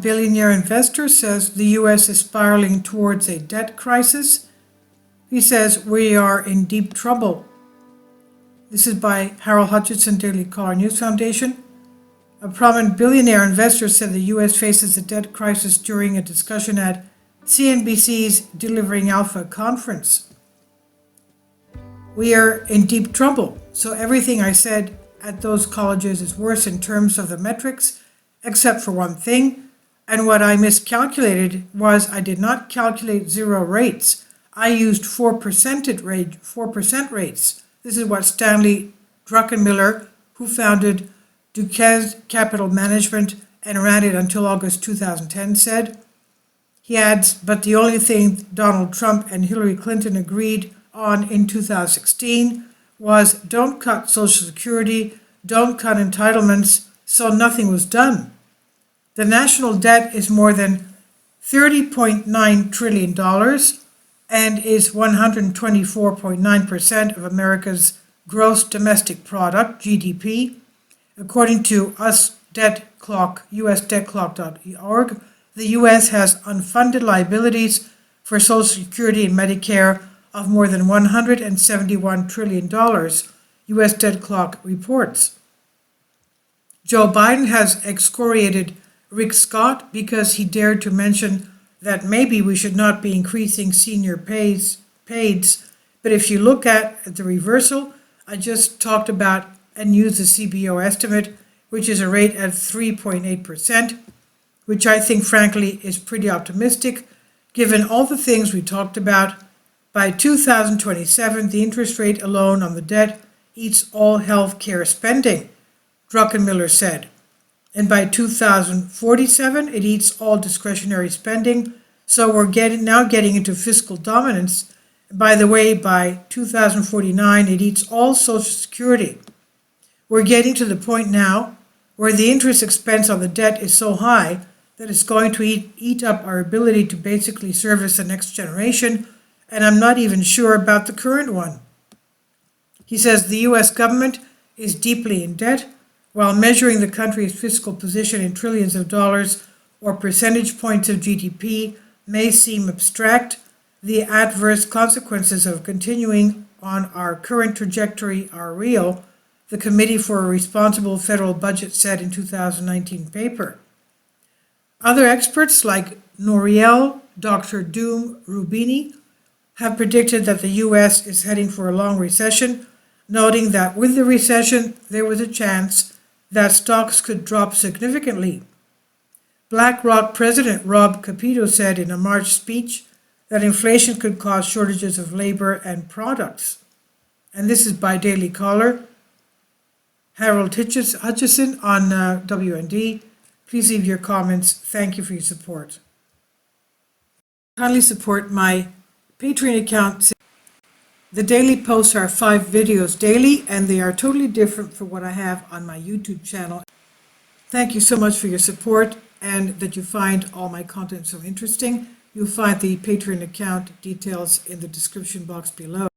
Billionaire investor says the U.S. is spiraling towards a debt crisis. He says we are in deep trouble. This is by Harold Hutchinson, Daily Caller News Foundation. A prominent billionaire investor said the U.S. faces a debt crisis during a discussion at CNBC's Delivering Alpha conference. We are in deep trouble, so everything I said at those colleges is worse in terms of the metrics, except for one thing. And what I miscalculated was I did not calculate zero rates. I used 4% rates. This is what Stanley Druckenmiller, who founded Duquesne Capital Management and ran it until August 2010, said. He adds, but the only thing Donald Trump and Hillary Clinton agreed on in 2016 was don't cut Social Security, don't cut entitlements, so nothing was done. The national debt is more than $30.9 trillion and is 124.9% of America's gross domestic product, GDP. According to USDebtClock.org, the U.S. has unfunded liabilities for Social Security and Medicare of more than $171 trillion, U.S. Debt Clock reports. Joe Biden has excoriated Rick Scott because he dared to mention that maybe we should not be increasing senior paids. But if you look at the reversal, I just talked about and used the CBO estimate, which is a rate at 3.8%, which I think, frankly, is pretty optimistic, given all the things we talked about. By 2027, the interest rate alone on the debt eats all health care spending, Druckenmiller said. And by 2047, it eats all discretionary spending. So we're now getting into fiscal dominance. By the way, by 2049, it eats all Social Security. We're getting to the point now where the interest expense on the debt is so high that it's going to eat up our ability to basically service the next generation, and I'm not even sure about the current one. He says the U.S. government is deeply in debt, while measuring the country's fiscal position in trillions of dollars or percentage points of GDP may seem abstract. The adverse consequences of continuing on our current trajectory are real, the Committee for a Responsible Federal Budget said in 2019 paper. Other experts like Nouriel, Dr. Doom Rubini, have predicted that the U.S. is heading for a long recession, noting that with the recession, there was a chance that stocks could drop significantly. BlackRock President Rob Capito said in a March speech that inflation could cause shortages of labor and products. And this is by Daily Caller. Harold Hutchison on WND. Please leave your comments. Thank you for your support. Kindly support my Patreon account. The daily posts are 5 videos daily, and they are totally different from what I have on my YouTube channel. Thank you so much for your support and that you find all my content so interesting. You'll find the Patreon account details in the description box below.